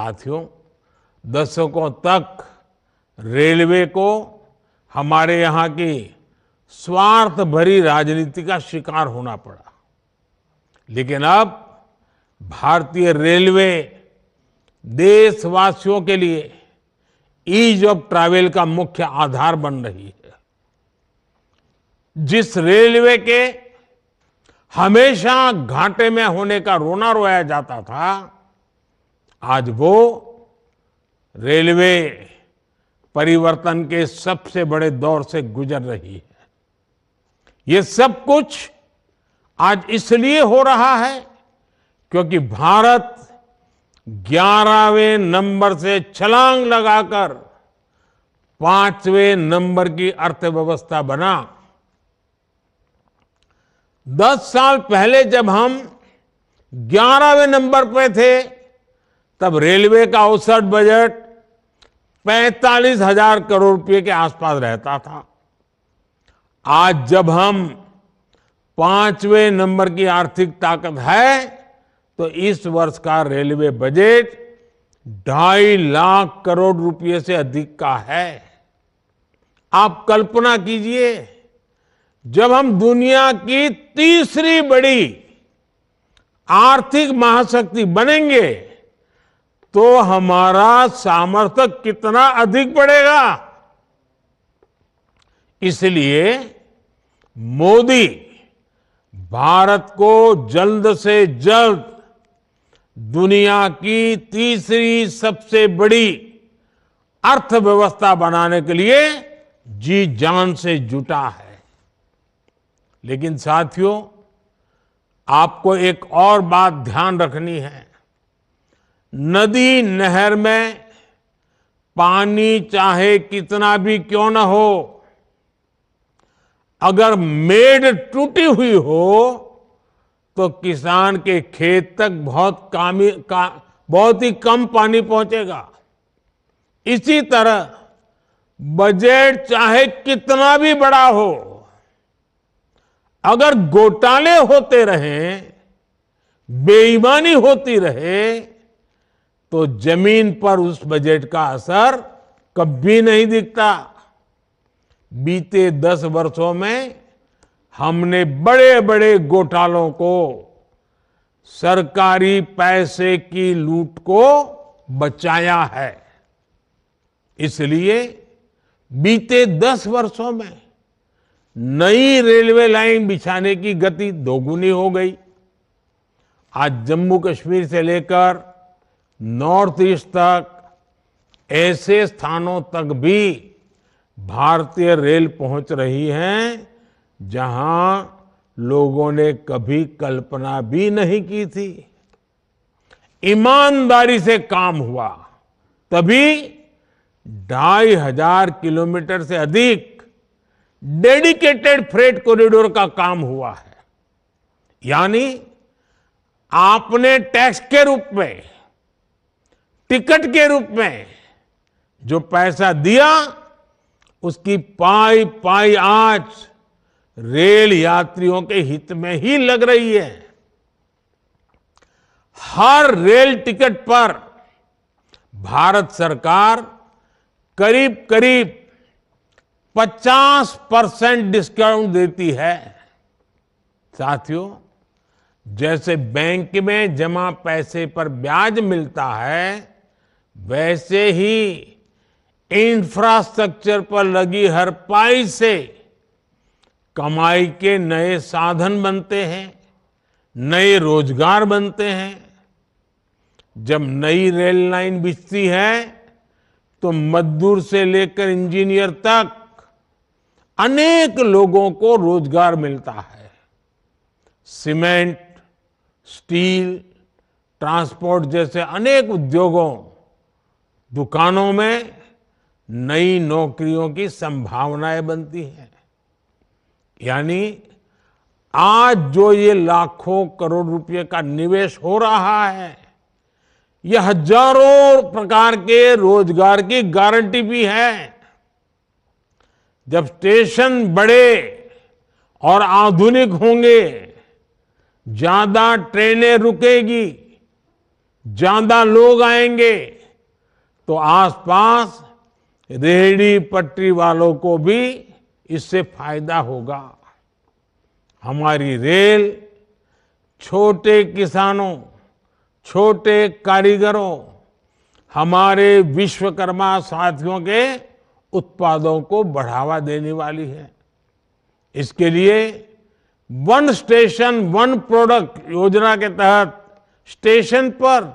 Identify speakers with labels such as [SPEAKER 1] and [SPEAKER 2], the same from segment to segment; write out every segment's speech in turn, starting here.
[SPEAKER 1] साथियों, दशकों तक रेलवे को हमारे यहाँ की स्वार्थ भरी राजनीति का शिकार होना पड़ा, लेकिन अब भारतीय रेलवे देशवासियों के लिए ईज ऑफ ट्रैवल का मुख्य आधार बन रही है। जिस रेलवे के हमेशा घाटे में होने का रोना रोया जाता था, आज वो रेलवे परिवर्तन के सबसे बड़े दौर से गुजर रही है। ये सब कुछ आज इसलिए हो रहा है क्योंकि भारत 11वें नंबर से छलांग लगाकर 5वें नंबर की अर्थव्यवस्था बना। 10 साल पहले जब हम 11वें नंबर पे थे, तब रेलवे का औसत बजट 45,000 करोड़ रुपए के आसपास रहता था। आज जब हम 5वें नंबर की आर्थिक ताकत है, तो इस वर्ष का रेलवे बजट 2.5 लाख करोड़ रुपए से अधिक का है। आप कल्पना कीजिए, जब हम दुनिया की तीसरी बड़ी आर्थिक महाशक्ति बनेंगे, तो हमारा सामर्थ्य कितना अधिक बढ़ेगा। इसलिए मोदी भारत को जल्द से जल्द दुनिया की तीसरी सबसे बड़ी अर्थव्यवस्था बनाने के लिए जी जान से जुटा है। लेकिन साथियों, आपको एक और बात ध्यान रखनी है। नदी नहर में पानी चाहे कितना भी क्यों ना हो, अगर मेड़ टूटी हुई हो तो किसान के खेत तक बहुत ही कम पानी पहुंचेगा। इसी तरह बजट चाहे कितना भी बड़ा हो, अगर घोटाले होते रहें, बेईमानी होती रहे, तो जमीन पर उस बजट का असर कभी नहीं दिखता। बीते 10 वर्षों में हमने बड़े बड़े घोटालों को, सरकारी पैसे की लूट को बचाया है। इसलिए बीते 10 वर्षों में नई रेलवे लाइन बिछाने की गति दोगुनी हो गई। आज जम्मू कश्मीर से लेकर नॉर्थ ईस्ट तक ऐसे स्थानों तक भी भारतीय रेल पहुंच रही हैं जहां लोगों ने कभी कल्पना भी नहीं की थी। ईमानदारी से काम हुआ, तभी 2,500 किलोमीटर से अधिक डेडिकेटेड फ्रेट कॉरिडोर का काम हुआ है। यानी आपने टैक्स के रूप में, टिकट के रूप में जो पैसा दिया, उसकी पाई पाई आज रेल यात्रियों के हित में ही लग रही है। हर रेल टिकट पर भारत सरकार करीब करीब 50% डिस्काउंट देती है। साथियों, जैसे बैंक में जमा पैसे पर ब्याज मिलता है, वैसे ही इंफ्रास्ट्रक्चर पर लगी हर पाई से कमाई के नए साधन बनते हैं, नए रोजगार बनते हैं। जब नई रेल लाइन बिछती है, तो मजदूर से लेकर इंजीनियर तक अनेक लोगों को रोजगार मिलता है। सीमेंट, स्टील, ट्रांसपोर्ट जैसे अनेक उद्योगों, दुकानों में नई नौकरियों की संभावनाएं बनती हैं। यानी आज जो ये लाखों करोड़ रुपए का निवेश हो रहा है, ये हजारों प्रकार के रोजगार की गारंटी भी है। जब स्टेशन बड़े और आधुनिक होंगे, ज्यादा ट्रेनें रुकेगी, ज्यादा लोग आएंगे तो आसपास रेहड़ी पटरी वालों को भी इससे फायदा होगा। हमारी रेल छोटे किसानों, छोटे कारीगरों, हमारे विश्वकर्मा साथियों के उत्पादों को बढ़ावा देने वाली है। इसके लिए वन स्टेशन वन प्रोडक्ट योजना के तहत स्टेशन पर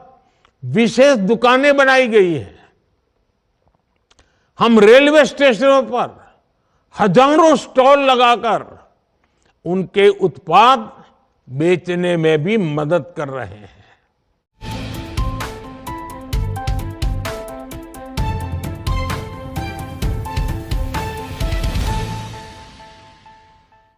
[SPEAKER 1] विशेष दुकानें बनाई गई है। हम रेलवे स्टेशनों पर हजारों स्टॉल लगाकर उनके उत्पाद बेचने में भी मदद कर रहे हैं।